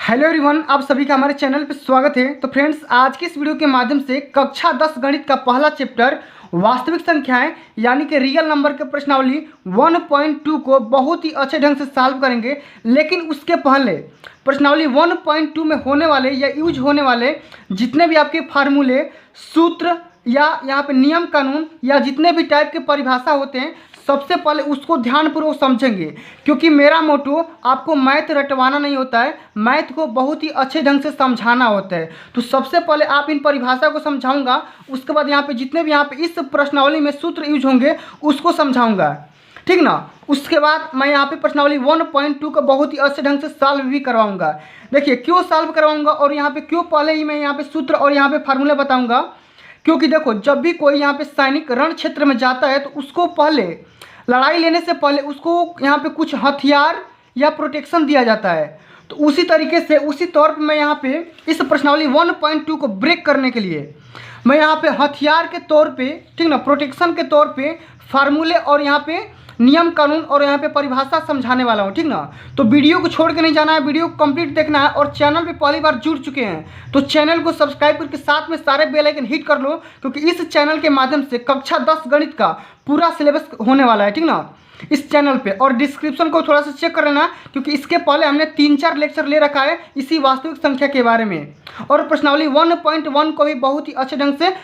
Hello everyone, आप सभी का हमारे चैनल पर स्वागत है। तो फ्रेंड्स, आज की इस वीडियो के माध्यम से कक्षा 10 गणित का पहला चैप्टर वास्तविक संख्याएं यानी कि रियल नंबर के प्रश्नावली 1.2 को बहुत ही अच्छे ढंग से सॉल्व करेंगे। लेकिन उसके पहले प्रश्नावली 1.2 में होने वाले या यूज होने वाले जितने भी आपके फार्मूले, सूत्र या यहाँ पे नियम कानून या जितने भी टाइप के परिभाषा होते हैं, सबसे पहले उसको ध्यानपूर्वक समझेंगे। क्योंकि मेरा मोटो आपको मैथ रटवाना नहीं होता है, मैथ को बहुत ही अच्छे ढंग से समझाना होता है। तो सबसे पहले आप इन परिभाषा को समझाऊंगा, उसके बाद यहाँ पे जितने भी यहाँ पे इस प्रश्नावली में सूत्र यूज होंगे उसको समझाऊंगा, ठीक ना। उसके बाद मैं यहाँ पे प्रश्नावली 1.2 को बहुत ही अच्छे ढंग से सॉल्व भी करवाऊंगा। देखिए क्यों सॉल्व करवाऊंगा और यहाँ पे क्यों पहले ही मैं यहाँ पे सूत्र और यहाँ पे फार्मूला बताऊंगा। क्योंकि देखो, जब भी कोई यहाँ पे सैनिक रण क्षेत्र में जाता है तो उसको पहले लड़ाई लेने से पहले उसको यहाँ पे कुछ हथियार या प्रोटेक्शन दिया जाता है। तो उसी तरीके से उसी तौर पर मैं यहाँ पे इस प्रश्नावली 1.2 को ब्रेक करने के लिए मैं यहाँ पे हथियार के तौर पे, ठीक ना, प्रोटेक्शन के तौर पे फार्मूले और यहाँ पे नियम कानून और यहाँ पे परिभाषा समझाने वाला हूँ, ठीक ना। तो वीडियो को छोड़ के नहीं जाना है, वीडियो को कंप्लीट देखना है। और चैनल पे पहली बार जुड़ चुके हैं तो चैनल को सब्सक्राइब करके साथ में सारे बेल आइकन हिट कर लो, क्योंकि इस चैनल के माध्यम से कक्षा 10 गणित का पूरा सिलेबस होने वाला है, ठीक ना, इस चैनल पे। और डिस्क्रिप्शन को थोड़ा सा चेक कर लेना, क्योंकि इसके पहले हमने 3-4 लेक्चर ले रखा है इसी वास्तविक संख्या के बारे में, और प्रश्नावली 1.1 को भी बहुत ही अच्छे ढंग से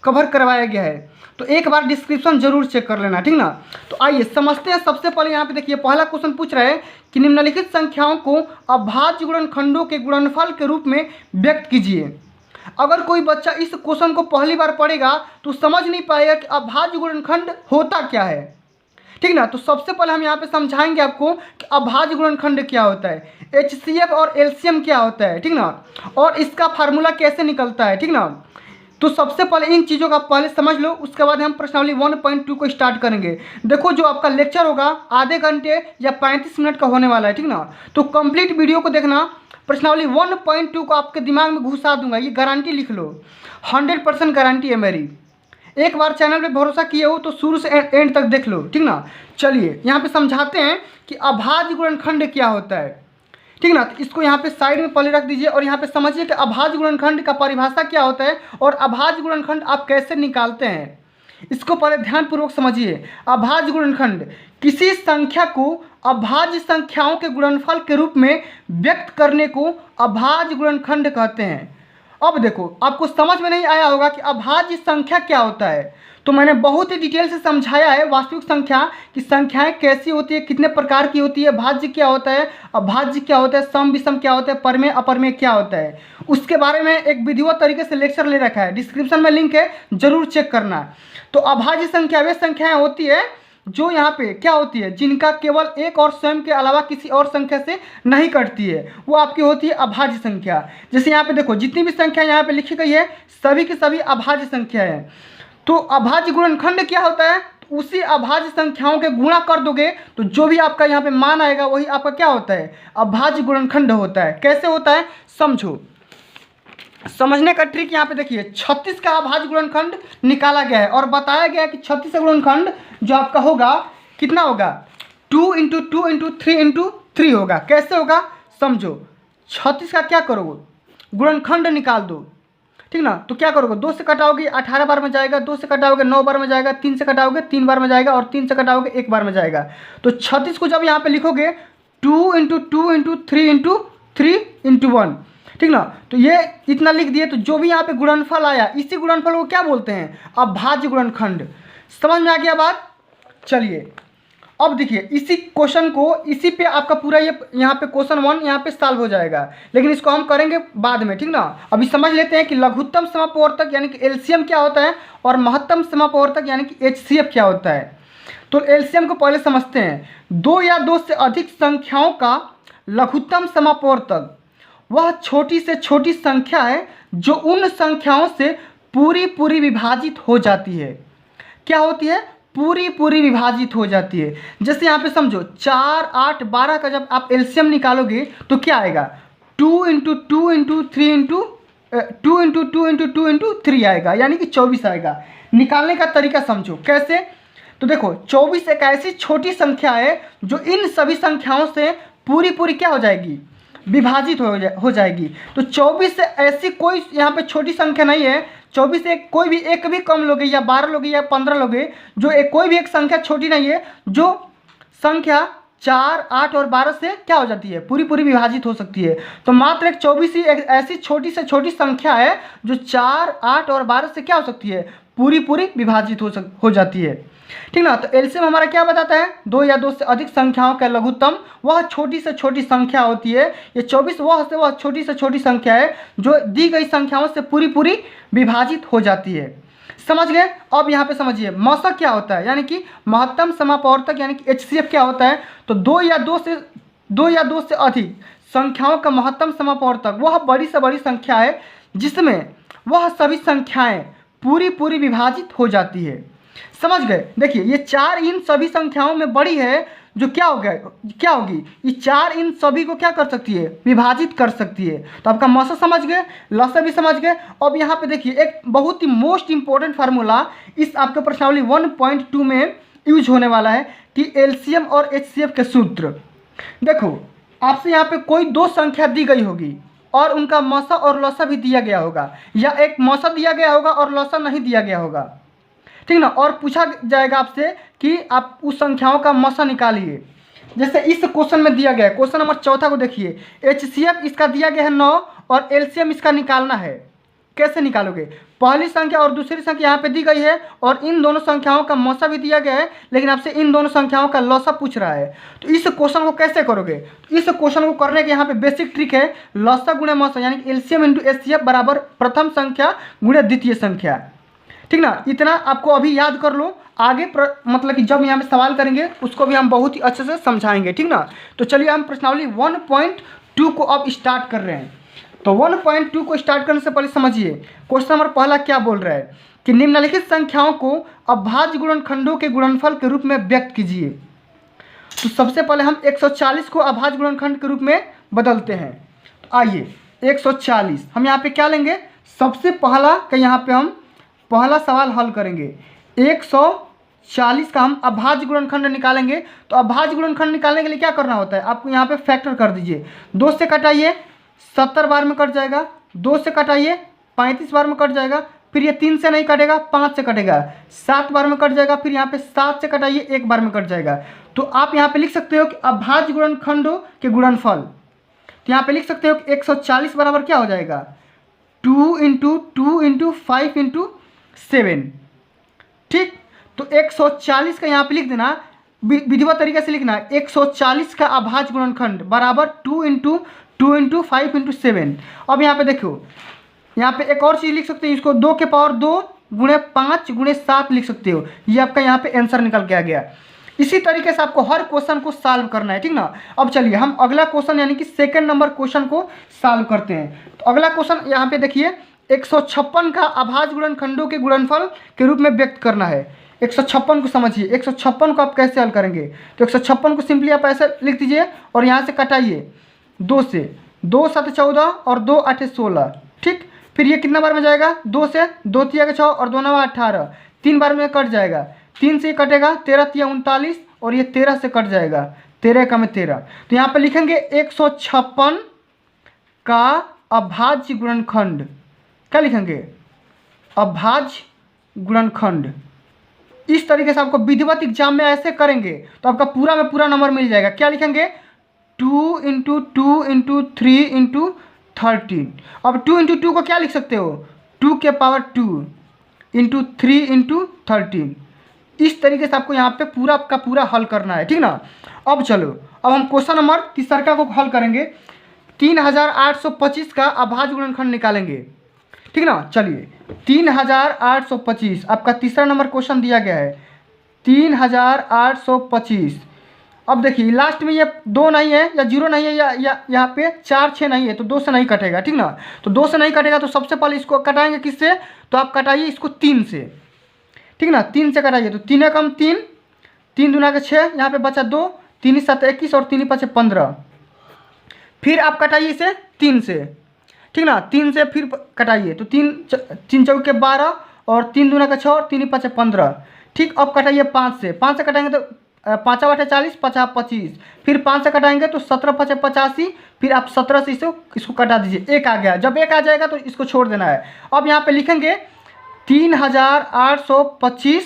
कवर करवाया गया है। तो एक बार डिस्क्रिप्शन जरूर चेक कर लेना, ठीक ना। तो आइए समझते हैं। सबसे पहले यहाँ पे देखिए, पहला क्वेश्चन पूछ रहा है कि निम्नलिखित संख्याओं को अभाज्य गुणनखंडों के गुणनफल के रूप में व्यक्त कीजिए। अगर कोई बच्चा इस क्वेश्चन को पहली बार पढ़ेगा तो समझ नहीं पाएगा कि अभाज्य गुणनखंड होता क्या है, ठीक ना। तो सबसे पहले हम यहाँ पे समझाएंगे आपको कि अभाज्य गुणनखंड क्या होता है, HCF और LCM क्या होता है, ठीक ना, और इसका फार्मूला कैसे निकलता है, ठीक ना। तो सबसे पहले इन चीज़ों का पहले समझ लो, उसके बाद हम प्रश्नावली 1.2 को स्टार्ट करेंगे। देखो, जो आपका लेक्चर होगा आधे घंटे या 35 मिनट का होने वाला है, ठीक ना। तो कंप्लीट वीडियो को देखना। प्रश्नावली 1.2 को आपके दिमाग में घुसा दूंगा, ये गारंटी लिख लो, 100% गारंटी है मेरी। एक बार चैनल पे भरोसा किए हो तो शुरू से एंड तक देख लो, ठीक ना। चलिए यहाँ पे समझाते हैं कि अभाज्य गुणनखंड क्या होता है, ठीक ना। तो इसको यहाँ पे साइड में पहले रख दीजिए और यहाँ पे समझिए कि अभाज्य गुणनखंड का परिभाषा क्या होता है और अभाज्य गुणनखंड आप कैसे निकालते हैं, इसको पहले ध्यानपूर्वक समझिए। अभाज्य गुणनखंड किसी संख्या को अभाज्य संख्याओं के गुणनफल के रूप में व्यक्त करने को अभाज्य गुणनखंड कहते हैं। अब देखो, आपको समझ में नहीं आया होगा कि अभाज्य संख्या क्या होता है, तो मैंने बहुत ही डिटेल से समझाया है वास्तविक संख्या की संख्याएं कैसी होती है, कितने प्रकार की होती है, भाज्य क्या होता है, अभाज्य क्या होता है, सम विषम क्या होता है, परमेय अपरमेय क्या होता है, उसके बारे में एक विधिवत तरीके से लेक्चर ले रखा है। डिस्क्रिप्शन में लिंक है, जरूर चेक करना। तो अभाज्य संख्या वे संख्याएं होती है जो यहाँ पे क्या होती है, जिनका केवल एक और स्वयं के अलावा किसी और संख्या से नहीं कटती है, वो आपकी होती है अभाज्य संख्या। जैसे यहाँ पे देखो, जितनी भी संख्या यहाँ पे लिखी गई है सभी की सभी अभाज्य संख्या है। तो अभाज्य गुणनखंड क्या होता है, तो उसी अभाज्य संख्याओं के गुणा कर दोगे तो जो भी आपका यहाँ पे मान आएगा वही आपका क्या होता है, अभाज्य गुणनखंड होता है। कैसे होता है समझो, समझने का ट्रिक यहाँ पे देखिए। 36 का अभाज्य गुणनखंड निकाला गया है और बताया गया है कि 36 का गुणनखंड जो आपका होगा कितना होगा, 2 × 2 × 3 × 3 होगा। कैसे होगा समझो, 36 का क्या करोगे, गुणनखंड निकाल दो, ठीक ना। तो क्या करोगे, 2 से कटाओगे 18 बार में जाएगा, 2 से कटाओगे 9 बार में जाएगा, 3 से कटाओगे 3 बार में जाएगा और 3 से कटाओगे 1 बार में जाएगा। तो 36 को जब यहाँ पे लिखोगे 2 × 2 × 3 × 3 × 1, ठीक ना। तो ये इतना लिख दिए, तो जो भी यहाँ पे गुणनफल आया इसी गुणनफल को क्या बोलते हैं, अभाज्य गुणनखंड। समझ में आ गया बात। चलिए अब देखिए, इसी क्वेश्चन को इसी पे आपका पूरा ये यहाँ पे क्वेश्चन 1 यहाँ पे सॉल्व हो जाएगा, लेकिन इसको हम करेंगे बाद में, ठीक ना। अभी समझ लेते हैं कि लघुत्तम समापवर्तक यानी कि LCM क्या होता है और महत्तम समापवर्तक यानी कि HCF क्या होता है। तो LCM को पहले समझते हैं। 2 या 2 से अधिक संख्याओं का लघुत्तम समापवर्तक वह छोटी से छोटी संख्या है जो उन संख्याओं से पूरी विभाजित हो जाती है। क्या होती है, पूरी विभाजित हो जाती है। जैसे यहाँ पे समझो 4, 8, 12 का जब आप LCM निकालोगे तो क्या आएगा, 2 × 2 × 3 2 × 2 × 2 × 3 आएगा, यानी कि 24 आएगा। निकालने का तरीका समझो कैसे। तो देखो, 24 एक ऐसी छोटी संख्या है जो इन सभी संख्याओं से पूरी क्या हो जाएगी, विभाजित हो जाएगी। तो 24 से ऐसी कोई यहाँ पे छोटी संख्या नहीं है। 24 से कोई भी एक भी कम लोगे या 12 लोगे या 15 लोगे, जो कोई भी एक संख्या छोटी नहीं है। जो संख्या 4, 8 और 12 से क्या हो जाती है, पूरी पूरी विभाजित हो सकती है। तो मात्र एक 24 ही एक ऐसी छोटी से छोटी संख्या है जो 4, 8 और 12 से क्या हो सकती है, पूरी पूरी विभाजित हो जाती है। ठीक ना। तो एलसीएम हमारा क्या बताता है, 2 या 2 से अधिक संख्याओं का लघुत्तम वह छोटी से छोटी संख्या होती है। ये 24 वह छोटी से छोटी संख्या है जो दी गई संख्याओं से पूरी पूरी विभाजित हो जाती है। समझ गए। अब यहाँ पे समझिए मौसक क्या होता है, यानी कि महत्तम समापवर्तक यानी कि एचसीएफ क्या होता है। तो 2 या 2 से अधिक संख्याओं का महत्तम समापवर्तक वह बड़ी से बड़ी संख्या है जिसमें वह सभी संख्याएं पूरी पूरी विभाजित हो जाती है। समझ गए। देखिए ये 4 इन सभी संख्याओं में बड़ी है जो क्या होगी, ये 4 इन सभी को क्या कर सकती है, विभाजित कर सकती है। तो आपका मौसक समझ गए, लसा भी समझ गए। अब यहाँ पे देखिए एक बहुत ही मोस्ट इंपॉर्टेंट फार्मूला इस आपके प्रश्नावली 1.2 में यूज होने वाला है कि एलसीएम और एचसीएफ के सूत्र। देखो आपसे यहाँ पे कोई 2 संख्या दी गई होगी और उनका मौसा और लसा भी दिया गया होगा, या एक मौसा दिया गया होगा और लसा नहीं दिया गया होगा। ठीक ना। और पूछा जाएगा आपसे कि आप उस संख्याओं का मौसा निकालिए। जैसे इस क्वेश्चन में दिया गया है, क्वेश्चन नंबर 4 को देखिए, एचसीएफ इसका दिया गया है 9 और एलसीएम इसका निकालना है। कैसे निकालोगे, पहली संख्या और दूसरी संख्या यहाँ पे दी गई है और इन दोनों संख्याओं का मौसा भी दिया गया है, लेकिन आपसे इन दोनों संख्याओं का लौसा पूछ रहा है। तो इस क्वेश्चन को कैसे करोगे, तो इस क्वेश्चन को करने के यहाँ पे बेसिक ट्रिक है, लौसा गुणे मौसा यानी कि एलसीएम इंटू एचसीएफ बराबर प्रथम संख्या गुणे द्वितीय संख्या। ठीक ना। इतना आपको अभी याद कर लो, आगे मतलब कि जब यहाँ पे सवाल करेंगे उसको भी हम बहुत ही अच्छे से समझाएंगे। ठीक ना। तो चलिए हम प्रश्नावली 1.2 को अब स्टार्ट कर रहे हैं। तो 1.2 को स्टार्ट करने से पहले समझिए क्वेश्चन नंबर पहला क्या बोल रहा है कि निम्नलिखित संख्याओं को अभाज्य गुणनखंडों के गुणनफल के रूप में व्यक्त कीजिए। तो सबसे पहले हम 140 को अभाज्य गुणनखंड के रूप में बदलते हैं। तो आइए 140 हम यहाँ पे क्या लेंगे, सबसे पहला का यहाँ पे हम पहला सवाल हल करेंगे। 140 का हम अभाज्य गुणनखंड निकालेंगे। तो अभाज्य गुणनखंड निकालने के लिए क्या करना होता है, आपको यहाँ पे फैक्टर कर दीजिए। 2 से कटाइए 70 बार में कट जाएगा, 2 से कटाइए 35 बार में कट जाएगा, फिर ये 3 से नहीं कटेगा 5 से कटेगा, 7 बार में कट जाएगा, फिर यहाँ पे 7 से कटाइए 1 बार में कट जाएगा। तो आप यहाँ पे लिख सकते हो कि अभाज्य गुणनखंडों के गुणनफल। तो यहाँ पे लिख सकते हो कि 140 बराबर क्या हो जाएगा, 2 इंटू 2 इंटू 5 इंटू 7। ठीक। तो 140 का यहाँ पे लिख देना, विधिवत तरीके से लिखना 140 का अभाज्य गुणनखंड बराबर 2 इंटू 2 इंटू 5 इंटू 7। अब यहाँ पे देखो, यहाँ पे एक और चीज़ लिख सकते हो, इसको 2 के पावर 2 गुणे 5 गुणे 7 लिख सकते हो। ये आपका यहाँ पे आंसर निकल के आ गया। इसी तरीके से आपको हर क्वेश्चन को सॉल्व करना है। ठीक ना। अब चलिए हम अगला क्वेश्चन यानी कि सेकंड नंबर क्वेश्चन को सॉल्व करते हैं। तो अगला क्वेश्चन यहाँ पे देखिए, 156 का अभाज्य गुणनखंडों के गुणनफल के रूप में व्यक्त करना है। 156 को समझिए, 156 को आप कैसे हल करेंगे। तो 156 को सिंपली आप ऐसे लिख दीजिए और यहाँ से कटाइए 2 से, 2 7 14 और 2 8 16। ठीक। फिर ये कितना बार में जाएगा, 2 से, 2 3 6 और 2 9 18, 3 बार में कट जाएगा, 3 से कटेगा, 13 3 39 और ये 13 से कट जाएगा, 13 का में 13। तो यहाँ पे लिखेंगे 156 का अभाज्य गुणनखंड, क्या लिखेंगे, अभाज्य गुणनखंड। इस तरीके से आपको विधिवत एग्जाम में ऐसे करेंगे तो आपका पूरा में पूरा नंबर मिल जाएगा। क्या लिखेंगे, 2 इंटू 2 इंटू 3 इंटू 13। अब 2 इंटू 2 को क्या लिख सकते हो, 2 के पावर 2 इंटू 3 इंटू 13। इस तरीके से आपको यहाँ पे पूरा का पूरा हल करना है। ठीक ना। अब चलो, अब हम क्वेश्चन नंबर तीसरा को हल करेंगे। 3825 का अभाज्य गुणनखंड निकालेंगे। ठीक ना। चलिए 3825 आपका तीसरा नंबर क्वेश्चन दिया गया है, 3825। अब देखिए लास्ट में ये 2 नहीं है या 0 नहीं है या यहाँ पे 4 6 नहीं है, तो 2 से नहीं कटेगा। ठीक ना। तो 2 से नहीं कटेगा तो सबसे पहले इसको कटाएंगे किससे, तो आप कटाइए इसको 3 से। ठीक ना। 3 से कटाइए तो 3 कम 3, 3 दूना के 6, यहाँ पे बचा 2, 3 7 21 और 3 5 15। फिर आप कटाइए इसे 3 से। ठीक ना। 3 से फिर कटाइए तो 3 चौके 12 और 3 दूना का 6 और 3 5 15। ठीक। अब कटाइए 5 से, 5 से कटाएंगे तो पाँचा बटे 40, 50 25, फिर 5 से कटाएंगे तो 17 5 85, फिर आप 17 से इसको कटा दीजिए, एक आ गया। जब एक आ जाएगा तो इसको छोड़ देना है। अब यहाँ पे लिखेंगे 3825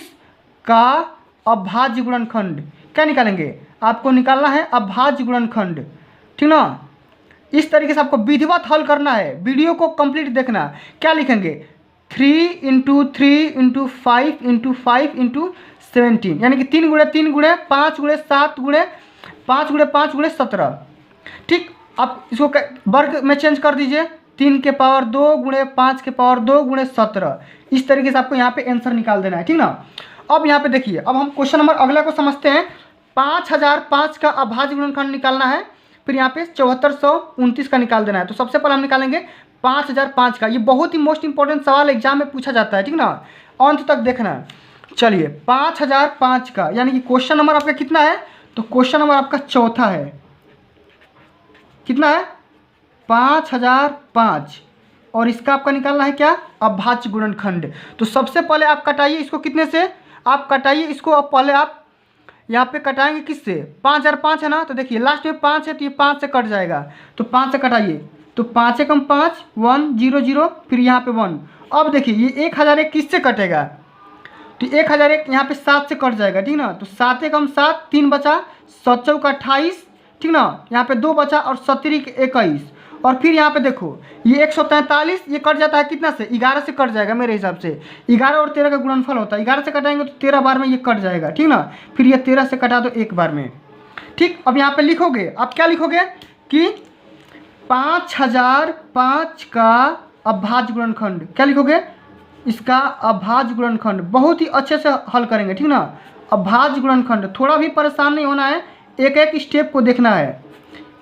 का अभाज्य गुणनखंड। क्या निकालेंगे? आपको निकालना है अभाज्य गुणनखंड, ठीक ना। इस तरीके से आपको विधिवत हल करना है, वीडियो को कंप्लीट देखना। क्या लिखेंगे? 3 × 3 × 5 × 5 × 17, यानी कि 3 × 3 × 5 × 7 × 5 × 5 × 17। ठीक, आप इसको वर्ग में चेंज कर दीजिए, 3 के पावर 2 × 5 के पावर 2 × 17। इस तरीके से आपको यहाँ पे आंसर निकाल देना है, ठीक ना। अब यहाँ पे देखिए, अब हम क्वेश्चन नंबर अगला को समझते हैं। 5005 का अभाज्य गुणनखंड निकालना है, फिर यहाँ पे 7429 का निकाल देना है। तो सबसे पहले हम निकालेंगे 5005 का। ये बहुत ही मोस्ट इंपॉर्टेंट सवाल एग्जाम में पूछा जाता है, ठीक ना, अंत तक देखना। चलिए 5005 का, यानी कि क्वेश्चन नंबर आपका कितना है? तो क्वेश्चन नंबर आपका चौथा है। कितना है? 5005, और इसका आपका निकालना है क्या? अभाज्य गुणनखंड। तो सबसे पहले आप कटाइए इसको, कितने से आप कटाइए इसको। अब पहले आप यहाँ पे कटाएंगे किससे? 5005 है ना, तो देखिए लास्ट में 5 है तो ये 5 से कट जाएगा, तो 5 से कटाइए, तो 5 × 5 1 0 0, फिर यहाँ पे 1। अब देखिए ये 1001 किससे कटेगा? तो 1001 यहाँ पे 7 से कट जाएगा, ठीक ना। तो 7 × 7 3 बचा, 7 × 4 28, ठीक ना, यहाँ पे 2 बचा, और 17 × 21, और फिर यहाँ पे देखो ये 143, ये कट जाता है कितना से? 11 से कट जाएगा मेरे हिसाब से। 11 और 13 का गुणनफल होता है, 11 से कटाएंगे तो 13 बार में ये कट जाएगा, ठीक ना। फिर ये 13 से कटा दो एक बार में, ठीक। अब यहाँ पे लिखोगे, आप क्या लिखोगे कि 5005 का अभाज्य गुणनखंड। क्या लिखोगे? इसका अभाज्य गुणनखंड। बहुत ही अच्छे से हल करेंगे, ठीक ना। अभाज्य गुणनखंड, थोड़ा भी परेशान नहीं होना है, एक एक स्टेप को देखना है।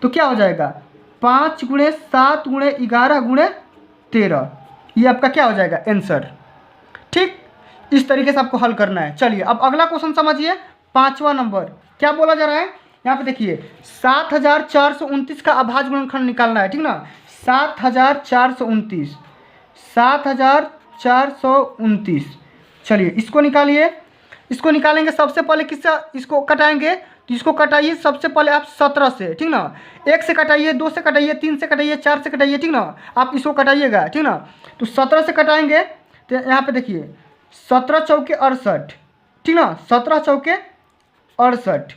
तो क्या हो जाएगा? 5 × 7 × 11 × 13, ये आपका क्या हो जाएगा? आंसर, ठीक। इस तरीके से आपको हल करना है। चलिए अब अगला क्वेश्चन समझिए, 5वां नंबर। क्या बोला जा रहा है यहाँ पे? देखिए 7429 का अभाज्य गुणनखंड निकालना है, ठीक ना। 7429, 7429। चलिए इसको निकालिए। इसको निकालेंगे सबसे पहले किससे इसको कटाएंगे? तो इसको कटाइए सबसे पहले आप 17 से, ठीक ना। 1 से कटाइए, 2 से कटाइए, 3 से कटाइए, 4 से कटाइए, ठीक ना। आप इसको कटाइएगा, ठीक ना। तो 17 से कटाएंगे तो यहाँ पे देखिए 17 चौके 68, ठीक ना। 17 चौके 68,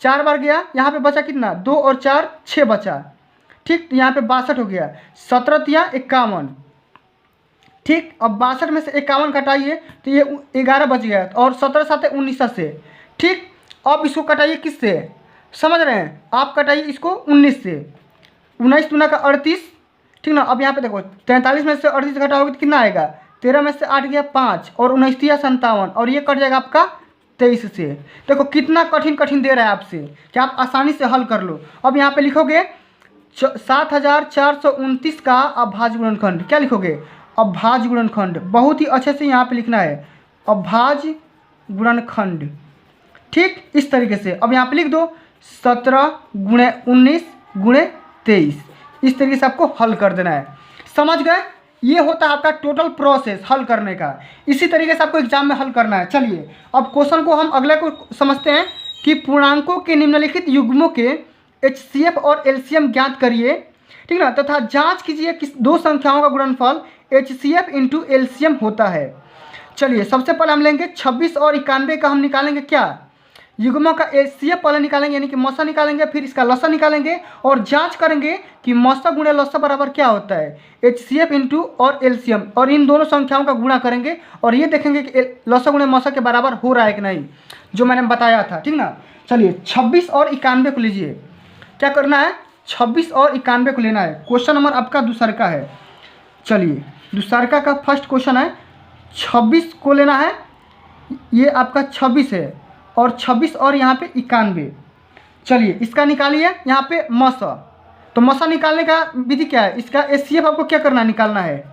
4 बार गया, यहाँ पे बचा कितना? 2 और 4 6 बचा, ठीक। तो यहाँ पे 62 हो गया। 17 तिया 51, ठीक। अब 62 में से 51 कटाइए तो ये 11 बच गया, और 17 7 19 से, ठीक। अब इसको कटाइए किससे? समझ रहे हैं आप? कटाइए इसको 19 से, 19 दूना का 38, ठीक ना। अब यहाँ पे देखो 43 में से 38 घटाओगे तो कितना आएगा? 13 में से 8 गया 5, और 19 तिया 57, और ये कट जाएगा आपका 23 से। देखो कितना कठिन कठिन दे रहा है आपसे, कि आप आसानी से हल कर लो। अब यहाँ पे लिखोगे 7429 का अभाज्य गुणनखंड। क्या लिखोगे? अभाज्य गुणनखंड। बहुत ही अच्छे से यहाँ पे लिखना है, अभाज्य गुणनखंड, ठीक। इस तरीके से अब यहाँ पे लिख दो 17 × 19 × 23। इस तरीके से आपको हल कर देना है। समझ गए? ये होता है आपका टोटल प्रोसेस हल करने का। इसी तरीके से आपको एग्जाम में हल करना है। चलिए अब क्वेश्चन को हम अगले को समझते हैं कि पूर्णांकों के निम्नलिखित युग्मों के HCF और LCM ज्ञात करिए, ठीक ना, तथा जांच कीजिए कि दो संख्याओं का गुणनफल HCF × LCM होता है। चलिए सबसे पहले हम लेंगे 26 और 91 का हम निकालेंगे क्या? युग्मों का HCF पहले निकालेंगे, यानी कि मौसा निकालेंगे, फिर इसका लसा निकालेंगे, और जांच करेंगे कि मौसा गुणे लसा बराबर क्या होता है? HCF × और LCM, और इन दोनों संख्याओं का गुणा करेंगे, और ये देखेंगे कि लसा गुणे मौसा के बराबर हो रहा है कि नहीं, जो मैंने बताया था, ठीक ना। चलिए 26 और 91 को लीजिए। क्या करना है? 26 और 91 को लेना है। क्वेश्चन नंबर आपका दूसरका है। चलिए दूसरका का फर्स्ट क्वेश्चन है, 26 को लेना है, ये आपका 26 है, और 26 और यहाँ पे 91। चलिए इसका निकालिए यहाँ पे मौसा। तो मौसा निकालने का विधि क्या है? इसका HCF आपको क्या करना है? निकालना है,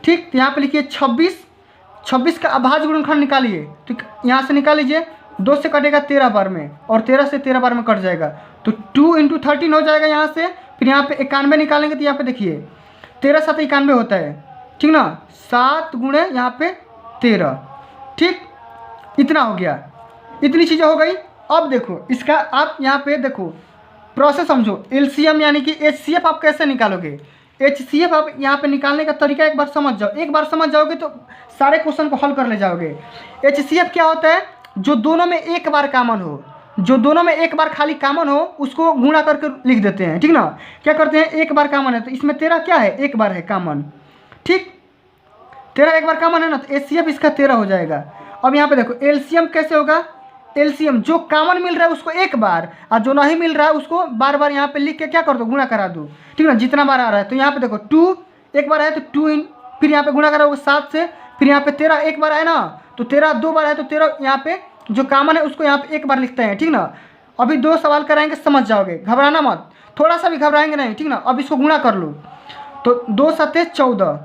ठीक। तो यहाँ पे लिखिए 26 का अभाज्य गुणनखंड निकालिए। तो यहाँ से निकाल लीजिए, 2 से कटेगा 13 बार में, और 13 से 13 बार में कट जाएगा, तो 2 × 13 हो जाएगा यहाँ से। फिर यहाँ पे 91 निकालेंगे, तो यहाँ पे देखिए 13 7 91 होता है, ठीक ना। 7 × यहाँ पे 13, ठीक। इतना हो गया। इतनी चीज़ें हो गई। अब देखो इसका आप यहाँ पे देखो प्रोसेस समझो। एलसीएम यानी कि एचसीएफ आप कैसे निकालोगे। एचसीएफ आप यहाँ पे निकालने का तरीका एक बार समझ जाओ। एक बार समझ जाओगे तो सारे क्वेश्चन को हल कर ले जाओगे। एचसीएफ क्या होता है, जो दोनों में एक बार कॉमन हो, जो दोनों में एक बार खाली कॉमन हो उसको गुणा करके लिख देते हैं, ठीक ना। क्या करते हैं, एक बार कॉमन है तो इसमें तेरा क्या है, एक बार है कॉमन, ठीक। तेरा एक बार कॉमन है ना, तो एचसीएफ इसका 13 हो जाएगा। अब यहाँ पे देखो एलसीएम कैसे होगा, एलसीएम जो कॉमन मिल रहा है उसको एक बार, और जो नहीं मिल रहा है उसको बार बार यहाँ पे लिख के क्या कर दो, गुणा करा दो, ठीक ना। जितना बार आ रहा है तो यहाँ पे देखो 2 एक बार है तो 2 इन, फिर यहाँ पे गुणा करा 7 से, फिर यहाँ पे 13 एक बार आए ना, तो 13 2 बार है तो 13 यहाँ पे जो कॉमन है उसको यहाँ पे एक बार लिखते हैं, ठीक ना। अभी 2 सवाल कराएंगे समझ जाओगे, घबराना मत, थोड़ा सा भी घबराएंगे नहीं, ठीक ना। अब इसको गुणा कर लो तो 2 7 14,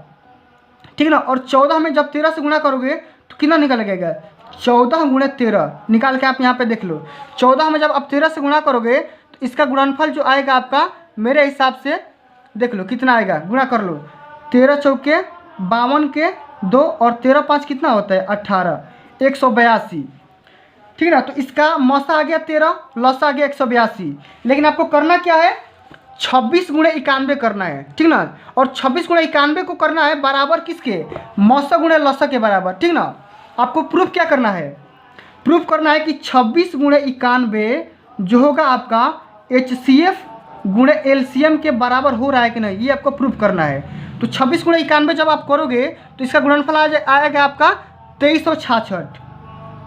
ठीक ना। और 14 में जब 13 से गुणा करोगे तो कितना निकल गएगा, 14 गुणे 13 निकाल के आप यहाँ पे देख लो। 14 में जब आप 13 से गुणा करोगे तो इसका गुणनफल जो आएगा आपका, मेरे हिसाब से देख लो कितना आएगा, गुणा कर लो। 13 चौके 52 के 2 और 13 5 कितना होता है 18, 182, ठीक ना। तो इसका मौसा आ गया 13, लौसा आ गया 182। लेकिन आपको करना क्या है, 26 गुणे 91 करना है, ठीक ना। और 26 गुणे 91 को करना है बराबर किसके, मौसा गुणे लौसा के बराबर, ठीक ना। आपको प्रूफ क्या करना है, प्रूफ करना है कि 26 गुणे 91 जो होगा आपका एचसीएफ गुणे एलसीएम के बराबर हो रहा है कि नहीं, ये आपको प्रूफ करना है। तो 26 गुणे 91 जब आप करोगे तो इसका गुणनफल आएगा आपका 2366,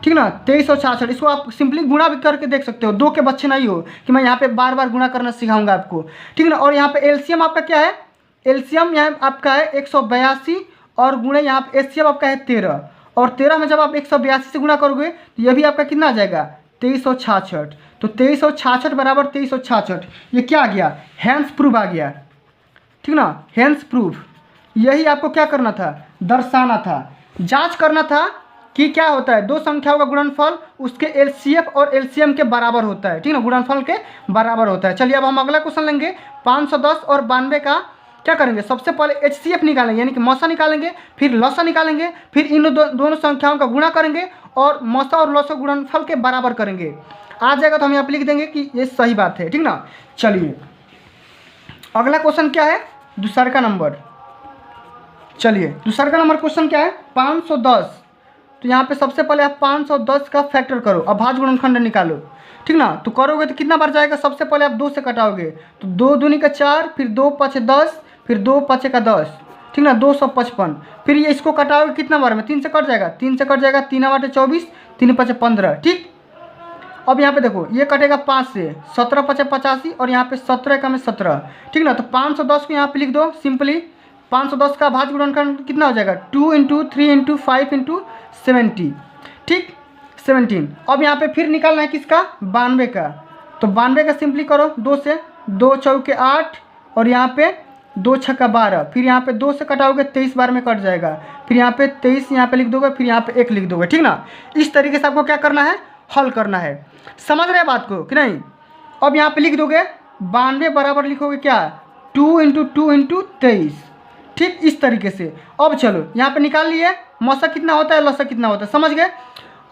ठीक ना, 2366। इसको आप सिंपली गुणा भी करके देख सकते हो, 2 के बच्चे नहीं हो कि मैं यहाँ पे बार बार गुणा करना सिखाऊंगा आपको, ठीक ना। और यहाँ पे एलसीएम आपका क्या है, एलसीएम यहाँ आपका है 182 और गुणे यहाँ पे एचसीएफ आपका है 13, और 13 में जब आप 182 से गुणा करोगे तो ये भी आपका कितना आ जाएगा 2366। तो 2366 बराबर 2366, ये क्या आ गया, हैंस प्रूफ आ गया, ठीक ना, हैंस प्रूफ। यही आपको क्या करना था, दर्शाना था, जांच करना था कि क्या होता है, दो संख्याओं का गुणनफल उसके एलसीएफ और एलसीएम के बराबर होता है, ठीक ना, गुणनफल के बराबर होता है। चलिए अब हम अगला क्वेश्चन लेंगे। 510 और 92 का क्या करेंगे, सबसे पहले एचसीएफ निकालेंगे यानी कि मौसा निकालेंगे, फिर लौसा निकालेंगे, फिर इन दोनों संख्याओं का गुणा करेंगे और मौसा और लौसा गुणनफल के बराबर करेंगे। आ जाएगा तो हम यहाँ पे लिख देंगे कि ये सही बात है, ठीक ना। चलिए अगला क्वेश्चन क्या है, दूसरा का नंबर। चलिए दूसरा का नंबर क्वेश्चन क्या है, 510। तो यहाँ पे सबसे पहले आप 510 का फैक्टर करो, अभाज्य गुणनखंड निकालो, ठीक ना। तो करोगे तो कितना बार जाएगा, सबसे पहले आप 2 से कटाओगे तो 2 दूनी का 4, फिर 2 5 10, फिर 2 5 का 10, ठीक ना, 255। फिर ये इसको कटाओगे कितना बार में, 3 से कट जाएगा, 3 से कट जाएगा, 3 8 24, 3 5 15, ठीक। अब यहाँ पे देखो ये कटेगा 5 से, 17 5 85 और यहाँ पे 17 का में 17, ठीक ना। तो 510 को यहाँ पे लिख दो सिंपली। 510 का भाज्य गुणनखंड कितना हो जाएगा, 2 × 3 × 5 × 70, ठीक 17। अब यहाँ पे फिर निकालना है किसका, 92 का। तो 92 का सिंपली करो, 2 से, 2 चौके 8 और यहाँ पे 2 छक्का 12, फिर यहाँ पे 2 से कटाओगे 23 बार में कट जाएगा, फिर यहाँ पे 23 यहाँ पे लिख दोगे, फिर यहाँ पे 1 लिख दोगे, ठीक ना। इस तरीके से आपको क्या करना है, हल करना है। समझ रहे बात को कि नहीं। अब यहाँ पे लिख दोगे 92 बराबर लिखोगे क्या, 2 × 2 × 23, ठीक इस तरीके से। अब चलो यहाँ पे निकाल लिए, मौसा कितना होता है, लौसा कितना होता है, समझ गए।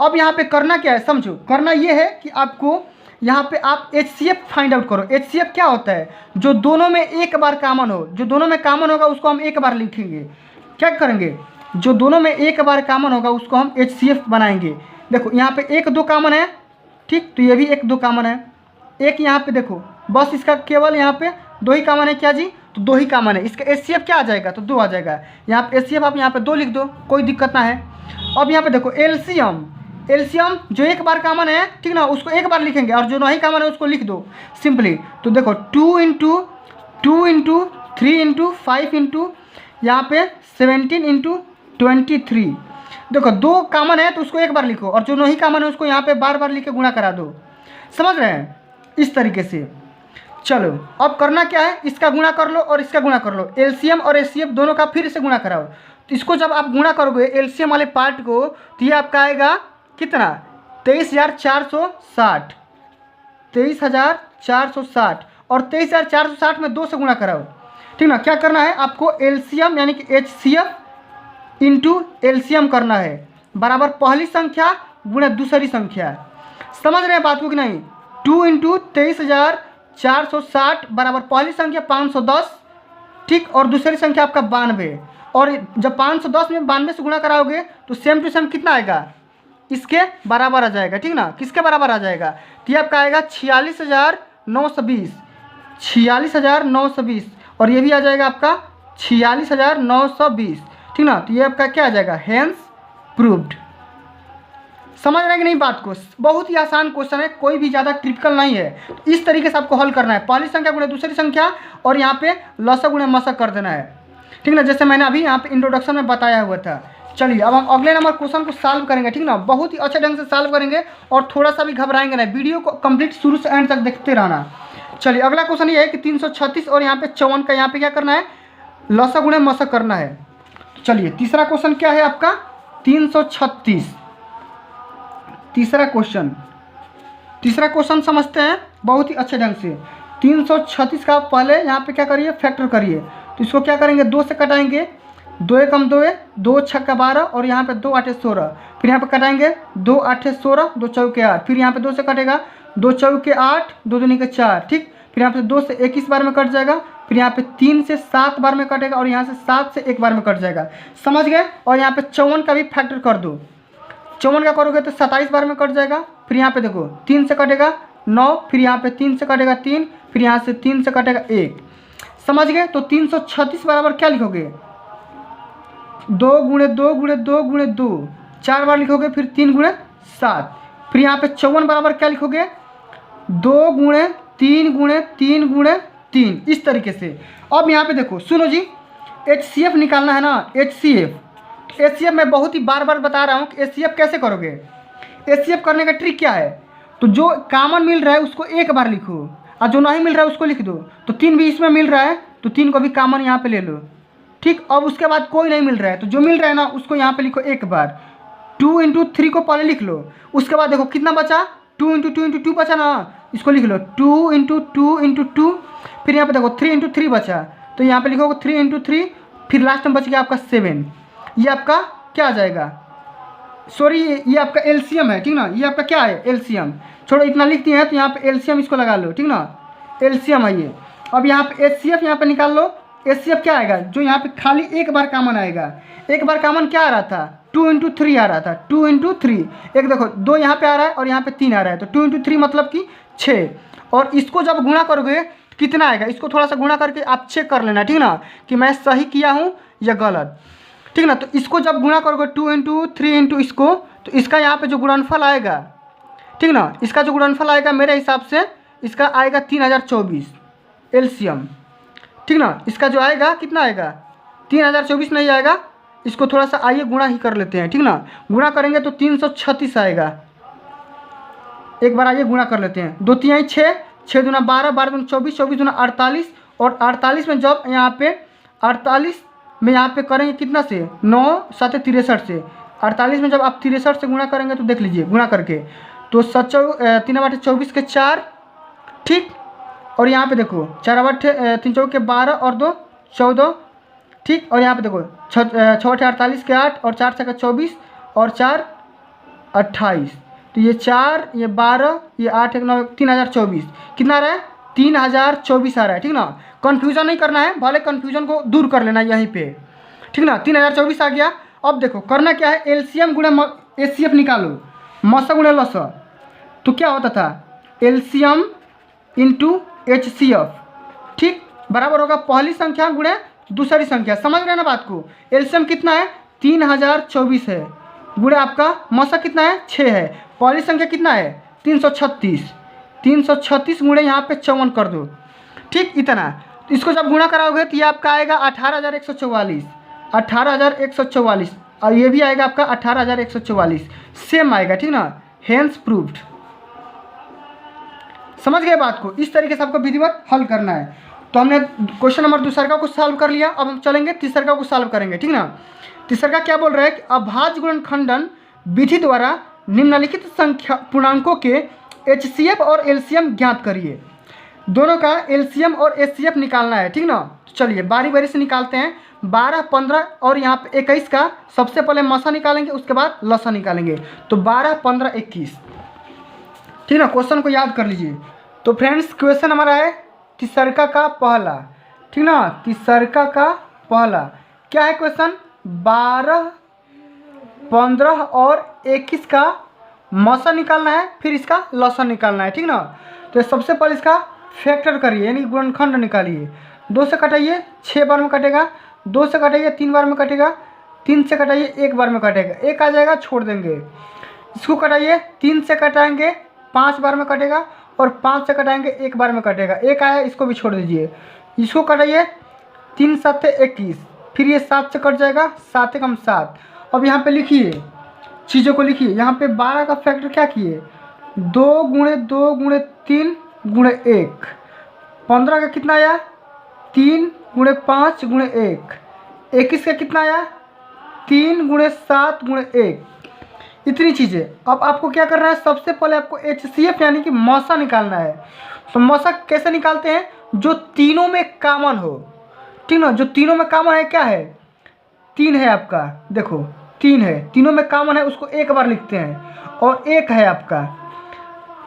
अब यहाँ पे करना क्या है, समझो। करना ये है कि आपको यहाँ पे आप एचसीएफ फाइंड आउट करो। एचसीएफ क्या होता है, जो दोनों में एक बार कॉमन हो, जो दोनों में कॉमन होगा उसको हम एक बार लिखेंगे। क्या करेंगे, जो दोनों में एक बार कॉमन होगा उसको हम एचसीएफ बनाएंगे। देखो यहाँ पे 1 2 कॉमन है, ठीक, तो ये भी 1 2 कॉमन है। एक यहाँ पे देखो बस इसका केवल यहाँ पे 2 ही कॉमन है, क्या जी, तो 2 ही कॉमन है। इसका एचसीएफ क्या आ जाएगा, तो 2 आ जाएगा। यहाँ पे एचसीएफ आप यहाँ पे 2 लिख दो, कोई दिक्कत ना है। अब यहाँ पे देखो एलसीएम, एलसीएम जो एक बार कॉमन है, ठीक ना, उसको एक बार लिखेंगे और जो नहीं कॉमन है उसको लिख दो सिंपली। तो देखो 2 × 2 × 3 × 5 × यहाँ पे 17 × 23। देखो 2 कॉमन है तो उसको एक बार लिखो और जो नहीं कॉमन है उसको यहाँ पे बार बार लिख के गुणा करा दो। समझ रहे हैं, इस तरीके से। चलो अब करना क्या है, इसका गुणा कर लो और इसका गुणा कर लो। एलसीएम और एचसीएफ दोनों का फिर से गुणा कराओ। तो इसको जब आप गुणा करोगे एलसीएम वाले पार्ट को, तो ये आपका आएगा कितना, 23,460, 23,460 और 23,460 में 2 से गुणा कराओ, ठीक ना। क्या करना है आपको, एलसीएम यानी कि एचसीएफ इंटू एलसीएम करना है, बराबर पहली संख्या गुणे दूसरी संख्या। समझ रहे हैं बात को कि नहीं। 2 इंटू 23,460 बराबर पहली संख्या 510, ठीक, और दूसरी संख्या आपका 92। और जब 510 में 92 से गुणा कराओगे तो सेम टू सेम कितना आएगा, इसके बराबर आ जाएगा, ठीक ना। किसके बराबर आ जाएगा, तो ये आपका आएगा 46,920, 46,920, और ये भी आ जाएगा आपका 46,920, ठीक ना। तो ये आपका क्या आ जाएगा, हेंस प्रूव्ड। समझ रहे हैं कि नहीं बात को। बहुत ही आसान क्वेश्चन है, कोई भी ज़्यादा ट्रिपिकल नहीं है। तो इस तरीके से आपको हल करना है, पहली संख्या गुणे दूसरी संख्या और यहाँ पे लसक गुणे मसक कर देना है, ठीक ना, जैसे मैंने अभी यहाँ पे इंट्रोडक्शन में बताया हुआ था। चलिए अब हम अगले नंबर क्वेश्चन को सॉल्व करेंगे, ठीक ना। बहुत ही अच्छे ढंग से सॉल्व करेंगे और थोड़ा सा भी घबराएंगे नहीं, वीडियो को कंप्लीट शुरू से एंड तक देखते रहना। चलिए अगला क्वेश्चन ये है कि 336 और यहाँ पे 54 का यहाँ पे क्या करना है, लसक गुणे मसक करना है। तो चलिए तीसरा क्वेश्चन क्या है आपका, 336। तीसरा क्वेश्चन समझते हैं बहुत ही अच्छे ढंग से। 336 का पहले यहाँ पे क्या करिए, फैक्टर करिए। तो इसको क्या करेंगे, 2 से कटाएंगे, 2 एकम 2, 2 छक्का 12 और यहाँ पे 2 आठे 16, फिर यहाँ पे कटाएंगे 2 आठे 16, 2 चौके 8, फिर यहाँ पे 2 से कटेगा 2 चौके 8, 2 दूनी के 4, ठीक। फिर यहाँ पे 2 से 21 बार में कट जाएगा, फिर यहाँ पे 3 से 7 बार में कटेगा और यहाँ से 7 से 1 बार में कट जाएगा, समझ गए। और यहाँ पे 54 का भी फैक्टर कर दो, 54 का करोगे तो 27 बार में कट जाएगा। फिर यहाँ पे देखो 3 से कटेगा 9, फिर यहाँ पे 3 से कटेगा 3, फिर यहाँ से 3 से कटेगा 1, समझ गए। तो 336 बराबर क्या लिखोगे, 2 गुणे 2 गुणे 2 गुणे 2, 4 बार लिखोगे, फिर 3 गुणे 7, फिर यहाँ पे 54 बराबर क्या लिखोगे, 2 गुणे 3 गुणे 3 गुणे 3, इस तरीके से। अब यहाँ पे देखो सुनो जी, HCF निकालना है ना, HCF मैं बहुत ही बार बार बता रहा हूँ कि HCF कैसे करोगे। HCF करने का ट्रिक क्या है, तो जो कॉमन मिल रहा है उसको एक बार लिखो और जो नहीं मिल रहा है उसको लिख दो। तो 3 भी इसमें मिल रहा है तो 3 को भी कॉमन यहाँ पे ले लो, ठीक। अब उसके बाद कोई नहीं मिल रहा है तो जो मिल रहा है ना उसको यहाँ पे लिखो एक बार। 2 इंटू 3 को पहले लिख लो, उसके बाद देखो कितना बचा, 2 इंटू 2 इंटू 2 बचा ना, इसको लिख लो 2 इंटू 2 इंटू 2, फिर यहाँ पे देखो 3 इंटू 3 बचा, तो यहाँ पे लिखोगे 3 इंटू 3, फिर लास्ट में बच गया आपका 7। ये आपका क्या आ जाएगा, सॉरी ये आपका एलसीएम है, ठीक ना। ये आपका क्या है, एलसीएम। छोड़ो इतना लिख दिए हैं तो यहाँ पे एलसीएम इसको लगा लो, ठीक ना, एलसीएम है ये। अब यहाँ पे एचसीएफ यहाँ पे निकाल लो। एचसीएफ क्या आएगा, जो यहाँ पे खाली एक बार कॉमन आएगा। एक बार कॉमन क्या आ रहा था, 2 इंटू 3 आ रहा था, 2 इंटू 3। एक देखो 2 यहाँ पे आ रहा है और यहाँ पे 3 आ रहा है, तो 2 इंटू 3 मतलब कि 6। और इसको जब गुणा करोगे कितना आएगा, इसको थोड़ा सा गुणा करके आप चेक कर लेना, ठीक ना, कि मैं सही किया हूँ या गलत, ठीक ना। तो इसको जब गुणा करोगे 2 इंटू 3 इंटू इसको, तो इसका यहाँ पे जो गुणनफल आएगा, ठीक ना, इसका जो गुणनफल आएगा मेरे हिसाब से इसका आएगा 3024 एलसीएम, ठीक ना। इसका जो आएगा कितना आएगा, 3024 नहीं आएगा, इसको थोड़ा सा आइए गुणा ही कर लेते हैं, ठीक ना। गुणा करेंगे तो 336 आएगा। एक बार आइए गुणा कर लेते हैं, 2 3 6, 6 दूना 12, 12 दूना 24, 24 दूना 48, और 48 में जब यहाँ पे 48 में यहाँ पे करेंगे कितना से, 9 7 63 से। 48 में जब आप 63 से गुणा करेंगे तो देख लीजिए गुणा करके, तो 3 बटे 24 के 4, ठीक। और यहाँ पे देखो 4 बटे 3 चौके के 12 और 2 14, ठीक। और यहाँ पे देखो 6 बटे 48 के 8 और 4 छक्का 24 और 4 28, तो ये 4 ये 12 ये 8 1 9 3024 कितना आ रहा है, 3024 आ रहा है, ठीक ना। कन्फ्यूज़न नहीं करना है, भले कन्फ्यूजन को दूर कर लेना यहीं पे, ठीक ना। 3024 आ गया। अब देखो करना क्या है, एलसीएम गुणे एचसीएफ निकालो, मस गुणे लस। तो क्या होता था, एलसीएम इंटू एचसीएफ, ठीक, बराबर होगा पहली संख्या गुणे दूसरी संख्या। समझ रहे हैं ना बात को। एलसीएम कितना है, 3024 है, गुणे आपका मसा कितना है, 6 है। पहली संख्या कितना है, 336, 336 गुणे यहाँ पे 54 कर दो, ठीक, इतना। तो इसको जब गुणा कराओगे तो ये आपका आएगा 18144, 18144, और ये भी आएगा आपका 18144, सेम आएगा, ठीक ना। Hence proved. समझ गए बात को। इस तरीके से आपको विधिवत हल करना है। तो हमने क्वेश्चन नंबर दूसरा को सॉल्व कर लिया, अब हम चलेंगे तीसरा को सॉल्व करेंगे, ठीक ना। तीसरा क्या बोल रहा है कि अभाज्य गुणनखंडन विधि द्वारा निम्नलिखित संख्या पूर्णांकों के एचसीएफ और एलसीएम ज्ञात करिए। दोनों का एलसीएम और एचसीएफ निकालना है, ठीक ना। तो चलिए बारी बारी से निकालते हैं। 12 15 और यहाँ पे 21 का सबसे पहले मसा निकालेंगे, उसके बाद लसा निकालेंगे। तो 12 15 21, ठीक ना, क्वेश्चन को याद कर लीजिए। तो फ्रेंड्स क्वेश्चन हमारा है तिसरका का पहला, ठीक ना, तिसरका का पहला क्या है क्वेश्चन, 12, 15 और 21 का मौसा निकालना है, फिर इसका लसन निकालना है, ठीक ना। तो सबसे पहले इसका फैक्टर करिए यानी गुणनखंड निकालिए। 2 से कटाइए 6 बार में कटेगा, 2 से कटाइए 3 बार में कटेगा, 3 से कटाइए 1 बार में कटेगा, 1 आ जाएगा छोड़ देंगे। इसको कटाइए 3 से कटाएंगे 5 बार में कटेगा, और 5 से कटाएंगे 1 बार में कटेगा, 1 आया इसको भी छोड़ दीजिए। इसको कटाइए 3 7 21, फिर ये 7 से कट जाएगा, 7 एकम 7। अब यहाँ पे लिखिए चीज़ों को लिखिए। यहाँ पे 12 का फैक्टर क्या किए, 2 गुणे 2 गुणे 3 गुणे 1, 15 का कितना आया, 3 गुणे 5 गुणे 1, 21 का कितना आया, 3 गुणे 7 गुणे 1, इतनी चीज़ें। अब आपको क्या करना है, सबसे पहले आपको HCF यानी कि मौसा निकालना है। तो मौसा कैसे निकालते हैं, जो तीनों में कॉमन हो, ठीक ना, जो तीनों में कॉमन है क्या है, 3 है आपका, देखो 3 है, तीनों में कॉमन है उसको 1 बार लिखते हैं, और 1 है आपका,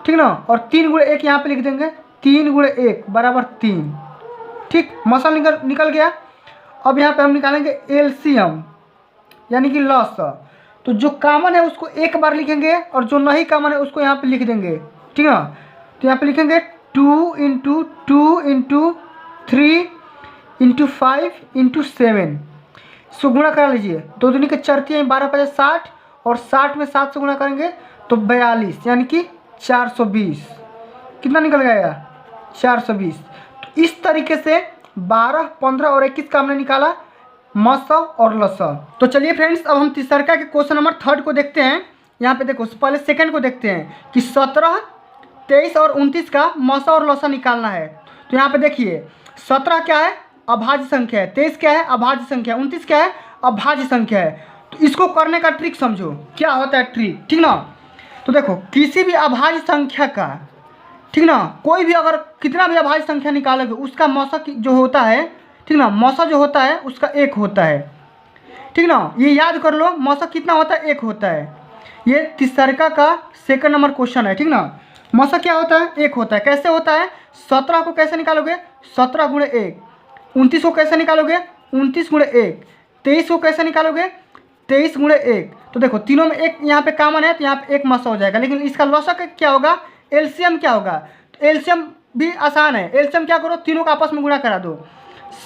ठीक ना, और 3 गुणे 1 यहाँ पे लिख देंगे, 3 गुणे 1 बराबर 3, ठीक, मौसा निकल गया। अब यहाँ पे हम निकालेंगे LCM यानी कि लॉस। तो जो कॉमन है उसको 1 बार लिखेंगे, और जो नहीं कॉमन है उसको यहाँ पे लिख देंगे, ठीक ना। तो यहाँ पे लिखेंगे 2 × 2 × 3 × 5 × 7, इसको गुणा करा लीजिए। 2 दूनी के 4 × 12 × 50 60, और 60 में 7 से गुणा करेंगे तो 42 यानी कि 420, कितना निकल गया, 420। तो इस तरीके से 12, 15 और 21 का हमने निकाला मौसा और लसा। तो चलिए फ्रेंड्स अब हम तीसरका के क्वेश्चन नंबर 3 को देखते हैं। यहाँ पे देखो पहले सेकंड को देखते हैं कि 17, 23 और 29 का मौसा और लसा निकालना है। तो यहाँ पे देखिए 17 क्या है, अभाज्य संख्या है, 23 क्या है, अभाज्य संख्या है, 29 क्या है, अभाज्य संख्या है। तो इसको करने का ट्रिक समझो, क्या होता है ट्रिक, ठीक ना। तो देखो किसी भी अभाज्य संख्या का, ठीक ना, कोई भी अगर कितना भी अभाज्य संख्या निकालोगे उसका मौसा जो होता है, ठीक ना, मौसा जो होता है उसका 1 होता है, ठीक ना, ये याद कर लो, मौसा कितना होता है, 1 होता है। ये तीसरका का सेकंड नंबर क्वेश्चन है, ठीक ना। मौसा क्या होता है, 1 होता है। कैसे होता है, 17 को कैसे निकालोगे, 17 गुणे 1, 29 को कैसे निकालोगे, 29 गुणे 1, 23 को कैसे निकालोगे, 23 गुणे 1। तो देखो तीनों में 1 यहाँ पे कॉमन है, तो यहाँ पे 1 मौसा हो जाएगा। लेकिन इसका लॉसक क्या होगा, LCM क्या होगा, तो LCM भी आसान है। LCM क्या करो, तीनों का आपस में गुणा करा दो,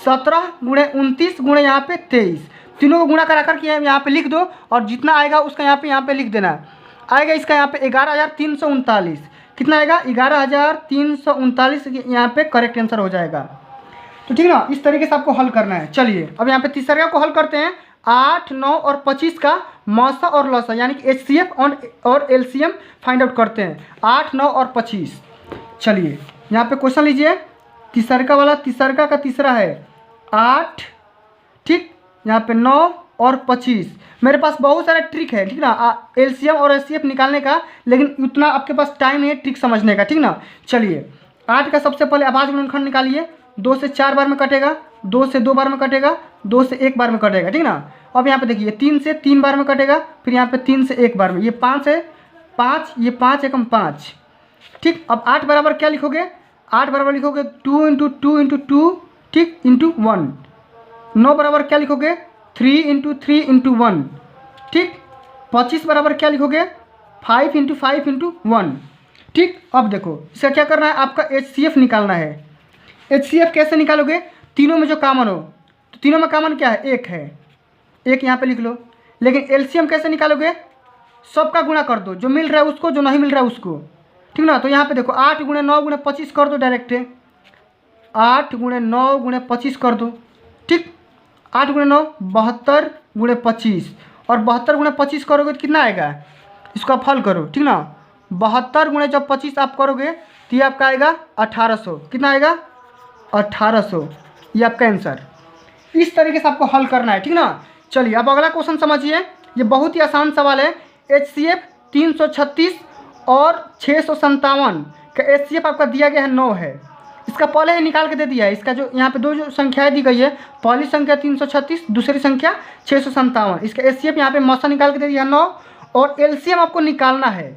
17 गुणे 29 गुणे यहाँ पे 23, तीनों को गुणा करा करके यहाँ पे लिख दो, और जितना आएगा उसका यहाँ पे लिख देना। आएगा इसका यहाँ पे 11,339, कितना आएगा, 11,339 यहाँ पे करेक्ट आंसर हो जाएगा। तो ठीक ना, इस तरीके से आपको हल करना है। चलिए अब यहाँ पे तीसरा को हल करते हैं। 8, 9 और 25 का मौसा और लसा यानी कि HCF और LCM फाइंड आउट करते हैं। 8, 9 और 25। चलिए यहाँ पे क्वेश्चन लीजिए, तीसरका वाला, तीसरका का तीसरा है 8, ठीक, यहाँ पे 9 और 25। मेरे पास बहुत सारे ट्रिक है, ठीक ना, LCM और HCF निकालने का, लेकिन उतना आपके पास टाइम नहीं है ट्रिक समझने का, ठीक ना। चलिए 8 का सबसे पहले अभाज्य गुणनखंड निकालिए। 2 से 4 बार में कटेगा, 2 से 2 बार में कटेगा, 2 से 1 बार में कटेगा, ठीक ना। अब यहाँ पे देखिए 3 से 3 बार में कटेगा, फिर यहाँ पे 3 से 1 बार में, ये 5 है, 5, ये 5 एकम 5, ठीक। अब 8 बराबर क्या लिखोगे, 8 बराबर लिखोगे 2 × 2 × 2, ठीक, इंटू 1। 9 बराबर क्या लिखोगे, 3 × 3 × 1, ठीक। 25 बराबर क्या लिखोगे, 5 × 5 × 1, ठीक। अब देखो इसका क्या करना है, आपका HCF निकालना है। HCF कैसे निकालोगे, तीनों में जो कॉमन हो, तो तीनों में कॉमन क्या है, 1 है, 1 यहाँ पे लिख लो। लेकिन LCM कैसे निकालोगे, सबका गुणा कर दो, जो मिल रहा है उसको, जो नहीं मिल रहा है उसको, ठीक ना। तो यहाँ पे देखो 8 × 9 × 25 कर दो डायरेक्ट, 8 × 9 × 25 कर दो, ठीक। 8 × 9 72 × 25, और 72 × 25 करोगे तो कितना आएगा, इसको आप हल करो, ठीक ना। 72 × जब 25 आप करोगे तो ये आपका आएगा 1800, कितना आएगा, 1800, ये आपका आंसर। इस तरीके से आपको हल करना है, ठीक ना। चलिए अब अगला क्वेश्चन समझिए, ये बहुत ही आसान सवाल है। HCF 336 और 657 का HCF आपका दिया गया है 9 है। इसका पहले ही निकाल के दे दिया है। इसका जो यहाँ पे दो जो संख्याएं दी गई है, पहली संख्या 336, दूसरी संख्या 657, इसका HCF यहाँ पे मौसा निकाल के दे दिया 9, और LCM आपको निकालना है।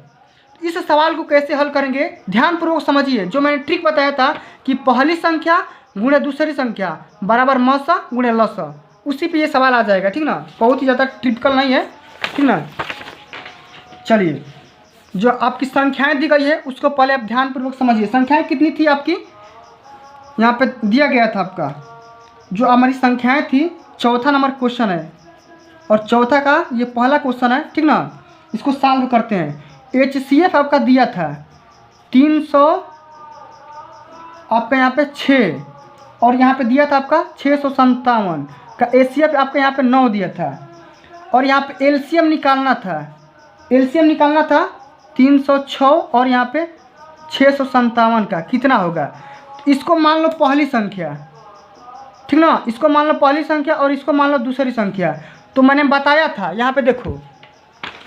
इस सवाल को कैसे हल करेंगे ध्यानपूर्वक समझिए। जो मैंने ट्रिक बताया था कि पहली संख्या गुणे दूसरी संख्या बराबर म सा गुणे ल सा, उसी पे ये सवाल आ जाएगा, ठीक ना। बहुत ही ज़्यादा टिपिकल नहीं है, ठीक ना। चलिए, जो आपकी संख्याएं दी गई है उसको पहले आप ध्यानपूर्वक समझिए। संख्याएं कितनी थी आपकी, यहाँ पे दिया गया था आपका जो हमारी संख्याएं थी। चौथा नंबर क्वेश्चन है और चौथा का ये पहला क्वेश्चन है, ठीक ना। इसको सॉल्व करते हैं। HCF आपका दिया था 300 आपका यहाँ पे 6 और यहाँ पे दिया था आपका 657 का। HCF आपका यहाँ पे 9 दिया था और यहाँ पे LCM निकालना था। LCM निकालना था 306 और यहाँ पे 657 का कितना होगा। इसको मान लो पहली संख्या, ठीक ना। इसको मान लो पहली संख्या और इसको मान लो दूसरी संख्या। तो मैंने बताया था, यहाँ पे देखो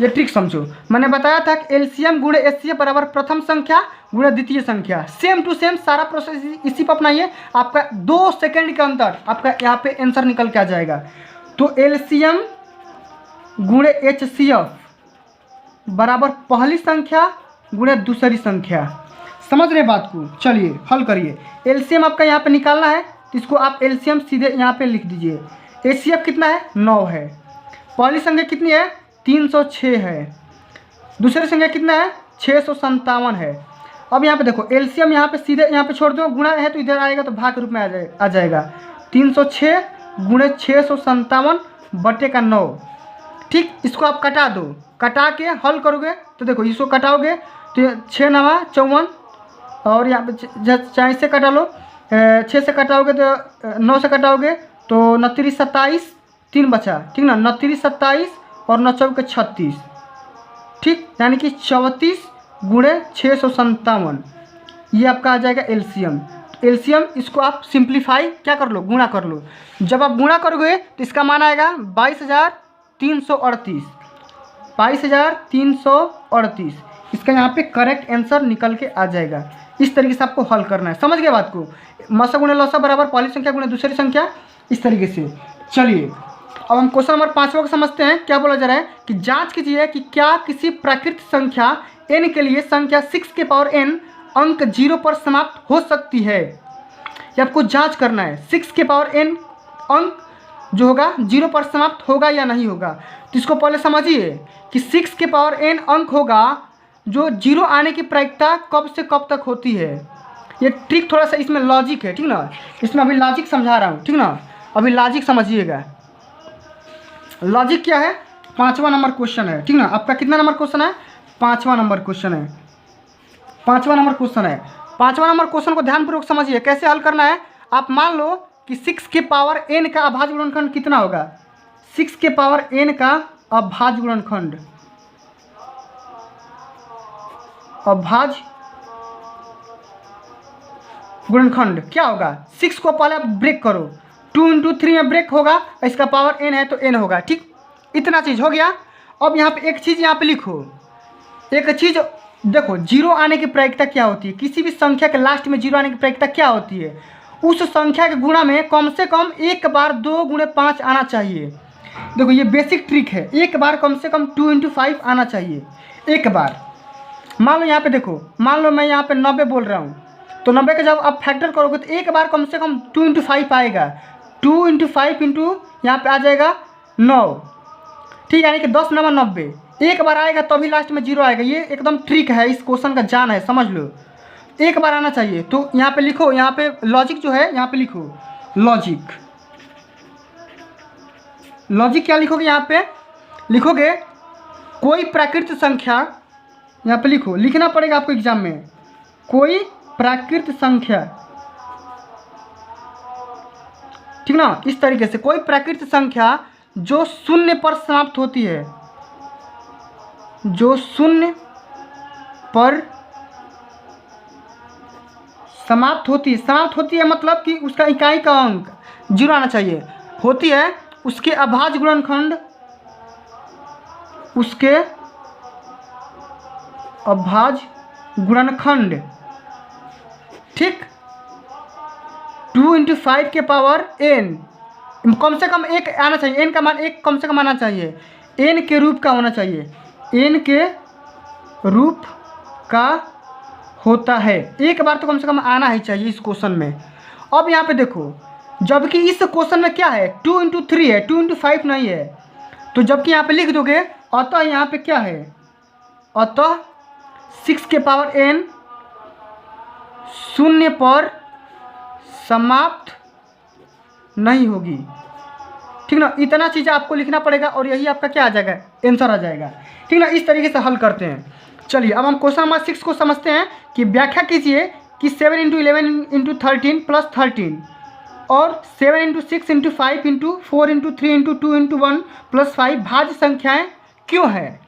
ये ट्रिक समझो। मैंने बताया था कि LCM गुणे HCF बराबर प्रथम संख्या गुणे द्वितीय संख्या। सेम टू सेम सारा प्रोसेस इसी पर अपनाइए। आपका 2 सेकंड के अंदर आपका यहाँ पे आंसर निकल के आ जाएगा। तो LCM गुणे HCF बराबर पहली संख्या गुणे दूसरी संख्या। समझ रहे बात को। चलिए हल करिए। LCM आपका यहाँ पे निकालना है, तो इसको आप LCM सीधे यहाँ पे लिख दीजिए। HCF कितना है 9 है। पहली संख्या कितनी है 306 है। दूसरी संख्या कितना है 657 है। अब यहाँ पे देखो LCM यहाँ पे सीधे यहाँ पे छोड़ दो, गुणा है तो इधर आएगा तो भाग के रूप में आ जाएगा। 306 गुणे 657 बटे का 9, ठीक। इसको आप कटा दो, कटा के हल करोगे तो देखो इसको कटाओगे तो 6 9 54 और यहाँ पे चाहे से कटा लो, 6 से कटाओगे तो 9 से कटाओगे तो 29 27 3 बचा, ठीक ना। 29 27 और 9 चौके 36, ठीक। यानी कि 34 गुणे 657 ये आपका आ जाएगा LCM। LCM इसको आप सिंप्लीफाई क्या कर लो, गुणा कर लो। जब आप गुणा करोगे तो इसका मान आएगा 22,338। 22,338 इसका यहाँ पे करेक्ट आंसर निकल के आ जाएगा। इस तरीके से आपको हल करना है। समझ गए बात को। मसा गुणे लसा बराबर पहली संख्या गुणे दूसरी संख्या, इस तरीके से। चलिए अब हम क्वेश्चन नंबर 5 को समझते हैं। क्या बोला जा रहा है कि जांच कीजिए कि क्या किसी प्राकृत संख्या n के लिए संख्या 6 के पावर n अंक 0 पर समाप्त हो सकती है। ये आपको जांच करना है। 6 के पावर n अंक जो होगा 0 पर समाप्त होगा या नहीं होगा। तो इसको पहले समझिए कि 6 के पावर n अंक होगा जो 0 आने की प्रायिकता कब से कब तक होती है। ये ट्रिक थोड़ा सा इसमें लॉजिक है, ठीक ना। इसमें अभी लॉजिक समझा रहा हूँ, ठीक ना। अभी लॉजिक समझिएगा। लॉजिक क्या है, 5वां नंबर क्वेश्चन है, ठीक ना। आपका कितना नंबर क्वेश्चन है 5वां नंबर क्वेश्चन है। 5वां नंबर क्वेश्चन है। 5वां नंबर क्वेश्चन को ध्यानपूर्वक समझिए कैसे हल करना है। आप मान लो कि 6 के पावर n का अभाज्य गुणनखंड कितना होगा। 6 के पावर n का अभाज्य गुणनखंड, अभाज्य गुणनखंड क्या होगा। 6 को पहले आप ब्रेक करो, 2 × 3 में ब्रेक होगा, इसका पावर n है तो n होगा, ठीक। इतना चीज़ हो गया। अब यहाँ पे एक चीज़ यहाँ पे लिखो। एक चीज़ देखो, 0 आने की प्रायिकता क्या होती है। किसी भी संख्या के लास्ट में 0 आने की प्रायिकता क्या होती है। उस संख्या के गुणा में कम से कम एक बार 2 × 5 आना चाहिए। देखो ये बेसिक ट्रिक है। एक बार कम से कम 2 × 5 आना चाहिए एक बार। मान लो यहाँ पे देखो, मान लो मैं यहाँ पे 90 बोल रहा हूँ, तो 90 का जब आप फैक्टर करोगे तो एक बार कम से कम 2 × 5 आएगा। 2 × 5 इंटू यहाँ पे आ जाएगा 9, ठीक। यानी कि 10 9 90 एक बार आएगा तभी लास्ट में 0 आएगा। ये एकदम ट्रिक है, इस क्वेश्चन का जान है, समझ लो। एक बार आना चाहिए। तो यहाँ पे लिखो, यहाँ पे लॉजिक जो है यहाँ पे लिखो। लॉजिक, लॉजिक क्या लिखोगे, यहाँ पे लिखोगे कोई प्राकृत संख्या, यहाँ पे लिखो, लिखना पड़ेगा आपको एग्जाम में। कोई प्राकृत संख्या, ठीक ना। इस तरीके से कोई प्राकृत संख्या जो 0 पर समाप्त होती है, जो 0 पर समाप्त होती है मतलब कि उसका इकाई का अंक 0 आना चाहिए होती है। उसके अभाज्य गुणनखंड, उसके अभाज्य गुणनखंड, ठीक। 2 × 5 के पावर n कम से कम 1 आना चाहिए। n का मान 1 कम से कम आना चाहिए। n के रूप का होना चाहिए। n के रूप का होता है। एक बार तो कम से कम आना ही चाहिए इस क्वेश्चन में। अब यहाँ पे देखो, जबकि इस क्वेश्चन में क्या है, 2 × 3 है, 2 × 5 नहीं है। तो जबकि यहाँ पे लिख दोगे, अतः यहाँ पे क्या है, अतः 6 के पावर n शून्य पर समाप्त नहीं होगी। ठीक ना, इतना चीज़ आपको लिखना पड़ेगा और यही आपका क्या आ जाएगा, आंसर आ जाएगा। ठीक ना, इस तरीके से हल करते हैं। चलिए अब हम क्वेश्चन नंबर 6 को समझते हैं कि व्याख्या कीजिए कि 7 × 11 × 13 + 13 और 7 × 6 × 5 × 4 × 3 × 2 × 1 + 5 भाज्य संख्याएं क्यों है।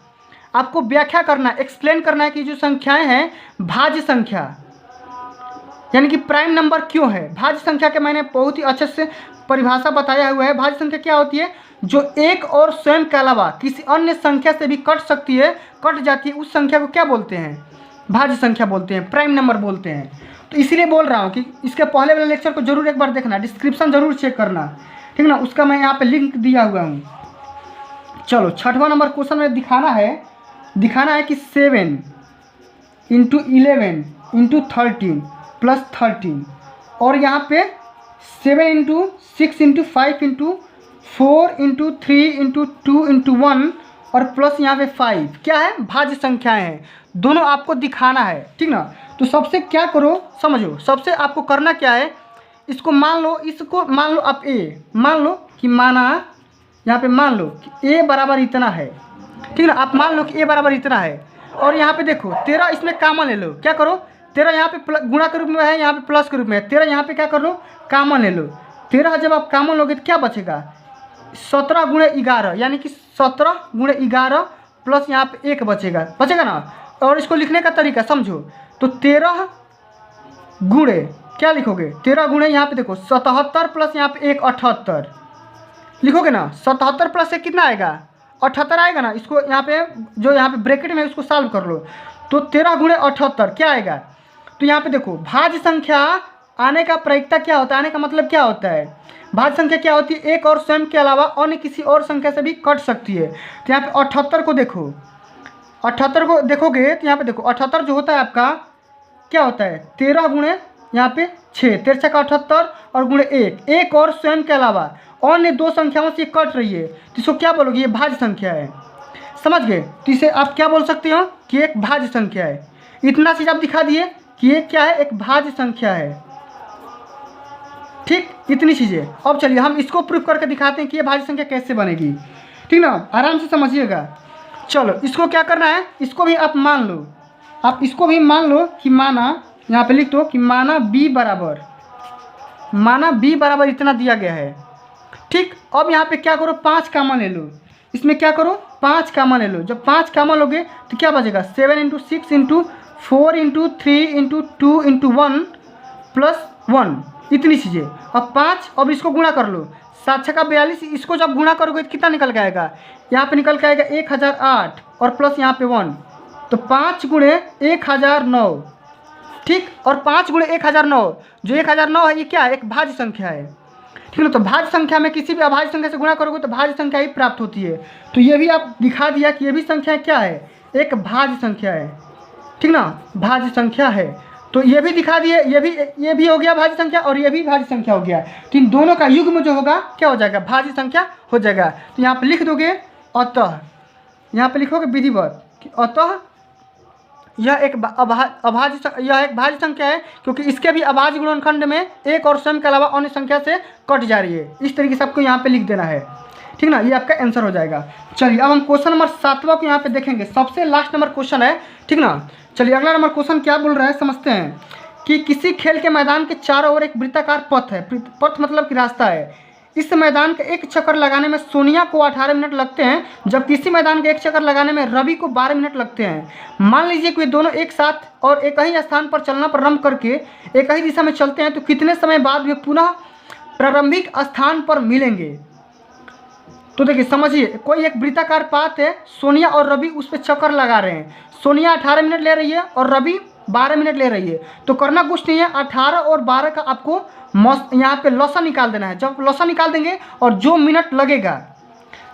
आपको व्याख्या करना, एक्सप्लेन करना है कि जो संख्याएं हैं भाज्य संख्या यानी कि प्राइम नंबर क्यों है। भाज्य संख्या के मैंने बहुत ही अच्छे से परिभाषा बताया हुआ है। भाज्य संख्या क्या होती है, जो एक और स्वयं के अलावा किसी अन्य संख्या से भी कट सकती है, कट जाती है, उस संख्या को क्या बोलते हैं, भाज्य संख्या बोलते हैं, प्राइम नंबर बोलते हैं। तो इसीलिए बोल रहा हूँ कि इसके पहले वाले लेक्चर को जरूर एक बार देखना, डिस्क्रिप्शन जरूर चेक करना। ठीक ना, उसका मैं यहाँ पे लिंक दिया हुआ हूँ। चलो 6वां नंबर क्वेश्चन में दिखाना है कि 7 × 11 × 13 + 13 और यहाँ पे 7 × 6 × 5 × 4 × 3 × 2 × 1 और प्लस यहाँ पे 5 क्या है, भाज्य संख्याएं हैं। दोनों आपको दिखाना है। ठीक ना, तो सबसे क्या करो, समझो, सबसे आपको करना क्या है, इसको मान लो आप ए मान लो कि यहाँ पे मान लो कि ए बराबर इतना है। ठीक ना, आप मान लो कि ए बराबर इतना है और यहाँ पे देखो 13 इसमें कामन ले लो। क्या करो, 13 यहाँ पे गुणा के रूप में है, यहाँ पे प्लस के रूप में है, 13 यहाँ पे क्या कर लो, कामन ले लो। 13 जब आप कामन लोगे तो क्या बचेगा, 17 × 11 यानी कि 17 × 11 प्लस यहाँ पे 1 बचेगा ना। और इसको लिखने का तरीका समझो, तो 13 गुणे क्या लिखोगे, 13 गुणे यहाँ पे देखो 77 प्लस यहाँ पे 1 78 लिखोगे ना। 77 प्लस 1 कितना आएगा, 78 आएगा ना। इसको यहाँ पे जो यहाँ पे ब्रैकेट में उसको सॉल्व कर लो, तो 13 × 78 क्या आएगा। तो यहाँ पे देखो भाज्य संख्या आने का प्रायिकता क्या होता है, आने का मतलब क्या होता है, भाज्य संख्या क्या होती है, एक और स्वयं के अलावा अन्य किसी और संख्या से भी कट सकती है। तो यहाँ पे 78 को देखो, 78 को देखोगे तो यहाँ पे देखो 78 जो होता है आपका क्या होता है, 13 गुणे यहाँ पे 6, 13 का 78 और गुणे 1, एक और स्वयं के अलावा अन्य दो संख्याओं से कट रही है, तो इसको क्या बोलोगे, ये भाज्य संख्या है। समझ गए, तो इसे आप क्या बोल सकते हो कि एक भाज्य संख्या है। इतना चीज़ आप दिखा दिए कि ये क्या है, एक भाज्य संख्या है। ठीक, इतनी चीज़ें। अब चलिए हम इसको प्रूफ करके दिखाते हैं कि ये भाज्य संख्या कैसे बनेगी। ठीक ना, आराम से समझिएगा। चलो इसको क्या करना है, इसको भी आप मान लो, आप इसको भी मान लो कि माना, यहाँ पे लिख दो कि माना b बराबर इतना दिया गया है। ठीक, अब यहाँ पे क्या करो, 5 कामन ले लो, इसमें क्या करो 5 कामन ले लो। जब 5 कामन लोगे तो क्या बचेगा, 7 × 6 × 4 × 3 × 2 × 1 + 1 इतनी चीज़ें। अब 5, अब इसको गुणा कर लो, 7 × 42, इसको जब गुणा करोगे तो कितना निकल के आएगा, यहाँ पे निकल के आएगा 1008 और प्लस यहाँ पे 1, तो 5 × 1009। ठीक, और 5 × 1009, जो 1009 है ये क्या है, एक भाज्य संख्या है। ठीक है, तो भाज्य संख्या में किसी भी अभाज्य संख्या से गुणा करोगे तो भाज्य संख्या ही प्राप्त होती है। तो ये भी आप दिखा दिया कि ये भी संख्या क्या है, एक भाज्य संख्या है। ठीक ना, भाज्य संख्या है। तो ये भी दिखा दिए, ये भी हो गया भाज्य संख्या और ये भी भाज्य संख्या हो गया। तो इन दोनों का युग्म जो होगा क्या हो जाएगा, भाज्य संख्या हो जाएगा। तो यहाँ पे लिख दोगे अतः, यहाँ पे लिखोगे विधिवत कि अतः यह एक भाज्य संख्या है, क्योंकि इसके भी अभाज्य गुणनखंड में एक और स्वयं के अलावा अन्य संख्या से कट जा रही है। इस तरीके से आपको यहाँ पे लिख देना है। ठीक ना, ये आपका आंसर हो जाएगा। चलिए अब हम क्वेश्चन नंबर 7वां को यहाँ पे देखेंगे, सबसे लास्ट नंबर क्वेश्चन है। ठीक ना, चलिए अगला नंबर क्वेश्चन क्या बोल रहा है समझते हैं कि किसी खेल के मैदान के चारों ओर एक वृत्ताकार पथ है, पथ मतलब कि रास्ता है। इस मैदान के एक चक्कर लगाने में सोनिया को 18 मिनट लगते हैं, जब किसी मैदान के एक चक्कर लगाने में रवि को 12 मिनट लगते हैं। मान लीजिए कि वे दोनों एक साथ और एक ही स्थान पर चलना प्रारंभ करके एक ही दिशा में चलते हैं, तो कितने समय बाद वे पुनः प्रारंभिक स्थान पर मिलेंगे। तो देखिए समझिए, कोई एक वृत्ताकार पाथ है, सोनिया और रवि उस पर चक्कर लगा रहे हैं। सोनिया 18 मिनट ले रही है और रवि 12 मिनट ले रही है। तो करना कुछ नहीं है, 18 और 12 का आपको यहाँ पे लौसा निकाल देना है। जब लौसा निकाल देंगे और जो मिनट लगेगा,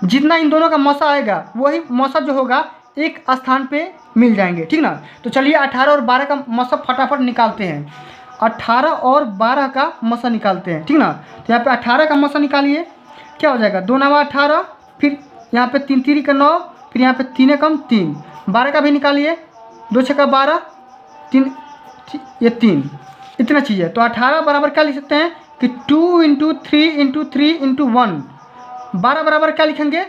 जितना इन दोनों का मौसा आएगा, वही मौसा जो होगा एक स्थान पे मिल जाएंगे, ठीक ना। तो चलिए 18 और 12 का मौसा फटाफट निकालते हैं। 18 और 12 का मौसा निकालते हैं, ठीक ना। तो यहाँ पे 18 का मौसा निकालिए, क्या हो जाएगा 2 9 18, फिर यहाँ पे 3 3 का 9, फिर यहाँ पे 3 कम 3। 12 का भी निकालिए, 2 6 का 12, 3 ये 3, इतना चीज़ है। तो 18 बराबर क्या लिख सकते हैं कि 2 × 3 × 3 × 1। 12 बराबर क्या लिखेंगे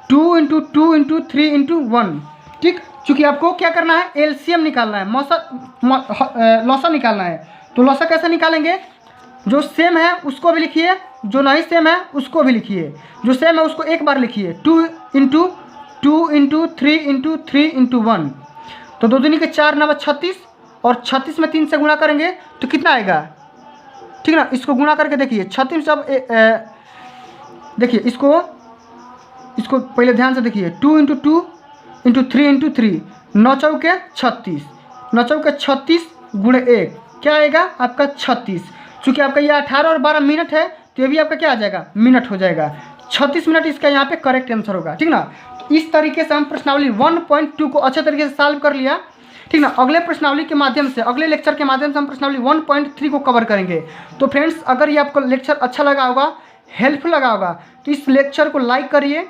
2 × 2 × 3 × 1, ठीक। चूँकि आपको क्या करना है एलसीएम निकालना है, लौसा निकालना है। तो लौसा कैसे निकालेंगे, जो सेम है उसको भी लिखिए, जो नहीं सेम है उसको भी लिखिए। जो सेम है उसको एक बार लिखिए, 2 × 2 × 3 × 3 × 1। तो 2 दूनी के 4 9 36, और 36 में 3 से गुणा करेंगे तो कितना आएगा, ठीक ना। इसको गुणा करके देखिए, 36 जब देखिए इसको पहले ध्यान से देखिए, 2 × 2 × 3 × 3, 9 चौके 36, 9 चौके 36 गुणे 1 क्या आएगा आपका 36। चूँकि आपका ये 18 और 12 मिनट है, तो ये भी आपका क्या आ जाएगा मिनट हो जाएगा। 36 मिनट इसका यहाँ पे करेक्ट आंसर होगा, ठीक ना। तो इस तरीके से हम प्रश्नावली 1.2 को अच्छे तरीके से सॉल्व कर लिया, ठीक ना। अगले प्रश्नावली के माध्यम से, अगले लेक्चर के माध्यम से हम प्रश्नावली 1.3 को कवर करेंगे। तो फ्रेंड्स, अगर ये आपको लेक्चर अच्छा लगा होगा, हेल्पफुल लगा होगा, तो इस लेक्चर को लाइक करिए,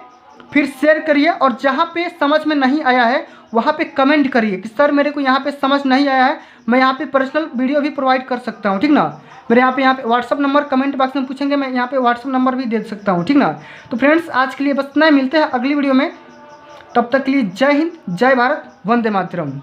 फिर शेयर करिए, और जहाँ पे समझ में नहीं आया है वहाँ पे कमेंट करिए कि सर मेरे को यहाँ पे समझ नहीं आया है, मैं यहाँ पे पर्सनल वीडियो भी प्रोवाइड कर सकता हूँ, ठीक ना। मेरे यहाँ पे व्हाट्सअप नंबर कमेंट बॉक्स में पूछेंगे, मैं यहाँ पे व्हाट्सअप नंबर भी दे सकता हूँ, ठीक ना। तो फ्रेंड्स, आज के लिए बस इतना ही, मिलते हैं अगली वीडियो में। तब तक के लिए जय हिंद, जय भारत, वंदे मातरम।